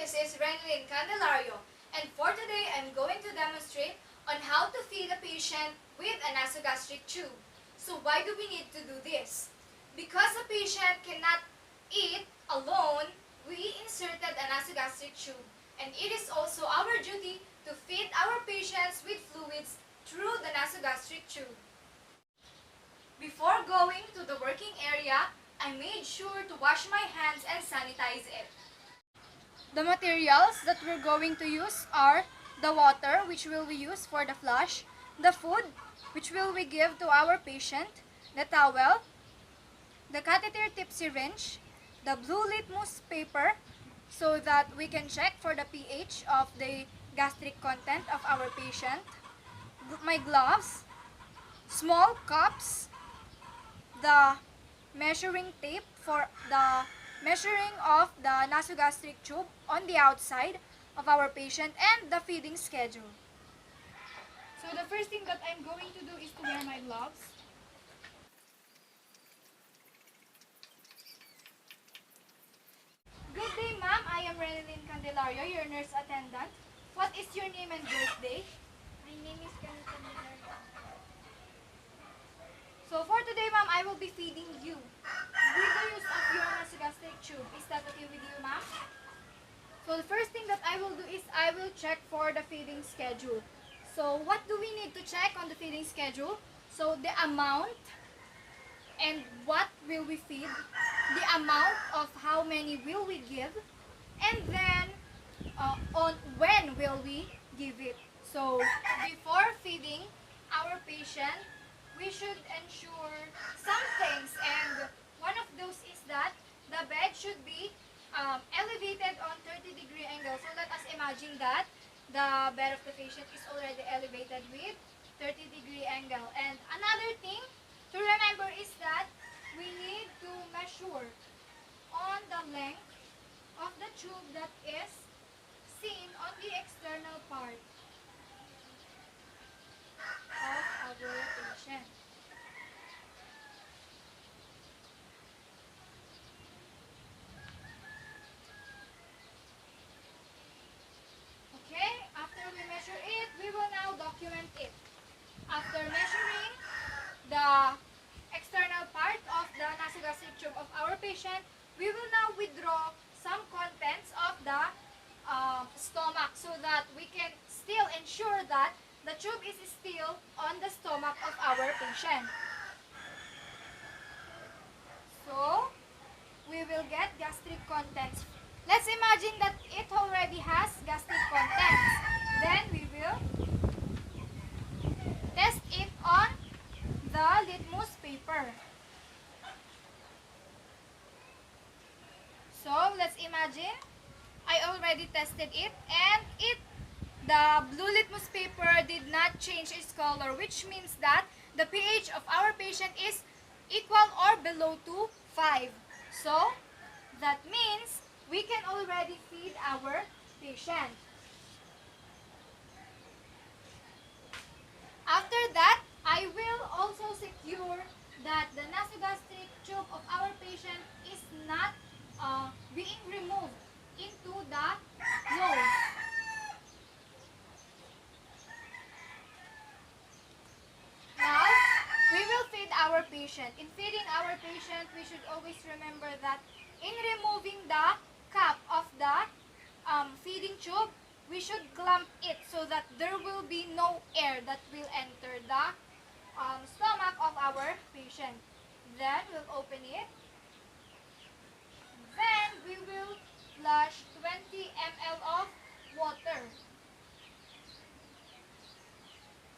Mrs. Renlyn Candelario, and for today I'm going to demonstrate on how to feed a patient with a nasogastric tube. So why do we need to do this? Because a patient cannot eat alone, we inserted a nasogastric tube, and it is also our duty to feed our patients with fluids through the nasogastric tube. Before going to the working area, I made sure to wash my hands and sanitize it. The materials that we're going to use are the water, which will we use for the flush, the food, which will we give to our patient, the towel, the catheter tip syringe, the blue litmus paper, so that we can check for the pH of the gastric content of our patient, my gloves, small cups, the measuring tape for the measuring of the nasogastric tube on the outside of our patient, and the feeding schedule. So the first thing that I'm going to do is to wear my gloves. Good day, ma'am. I am Renalyn Candelario, your nurse attendant. What is your name and birthday? My name is Karen Candelario. So for today, ma'am, I will be feeding you with the use of your nasogastric tube. Is that okay with you, ma'am? So the first thing that I will do is I will check for the feeding schedule. So what do we need to check on the feeding schedule? So the amount and what will we feed, the amount of how many will we give, and then on when will we give it. So before feeding our patient, we should ensure some things, and one of those is that the bed should be elevated on 30-degree angle. So let us imagine that the bed of the patient is already elevated with 30-degree angle. And another thing to remember is that we need to measure on the length of the tube that is seen on the external part of our patient. Okay, after we measure it, we will now document it. After measuring the external part of the nasogastric tube of our patient, we will now withdraw some contents of the stomach so that we can still ensure that the tube is still on the stomach of our patient. So, we will get gastric contents. Let's imagine that it already has gastric contents. Then we will test it on the litmus paper. So, let's imagine I already tested it, and the blue litmus paper did not change its color, which means that the pH of our patient is equal or below to 5. So, that means we can already feed our patient. After that, I will also secure that the nasogastric tube of our patient is not being removed into the nose. Now, we will feed our patient. In feeding our patient, we should always remember that in removing the cap of the feeding tube, we should clamp it so that there will be no air that will enter the stomach of our patient. Then, we'll open it. Then, we will flush 20 ml of water.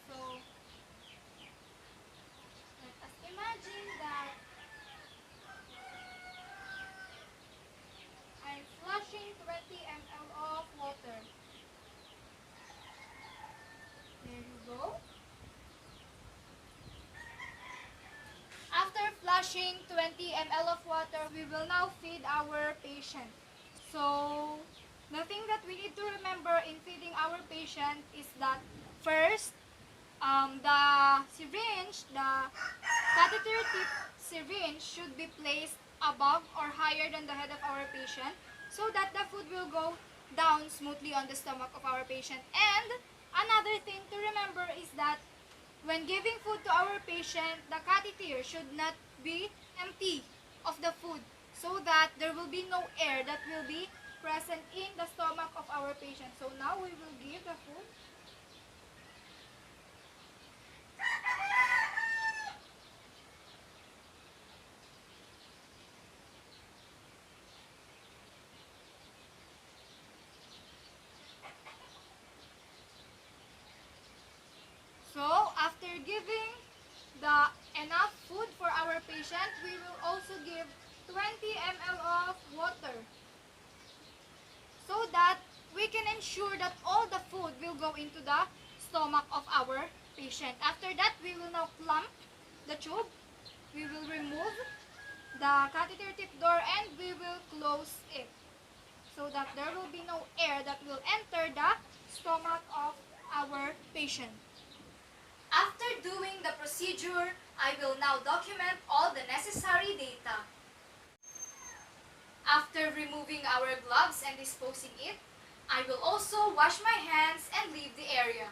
So, let us imagine that I'm flushing 20 ml of water. There you go. After flushing 20 ml of water, we will now feed our patient. So, the thing that we need to remember in feeding our patient is that first, the syringe, the catheter tip syringe should be placed above or higher than the head of our patient so that the food will go down smoothly on the stomach of our patient. And another thing to remember is that when giving food to our patient, the catheter should not be empty of the food so that there will be no air that will be present in the stomach of our patient. So now we will give the food. So after giving the enough food for our patient, we will also give 20 ml of water so that we can ensure that all the food will go into the stomach of our patient. After that, we will now clamp the tube. We will remove the catheter tip door and we will close it so that there will be no air that will enter the stomach of our patient. After doing the procedure, I will now document all the necessary data. After removing our gloves and disposing it, I will also wash my hands and leave the area.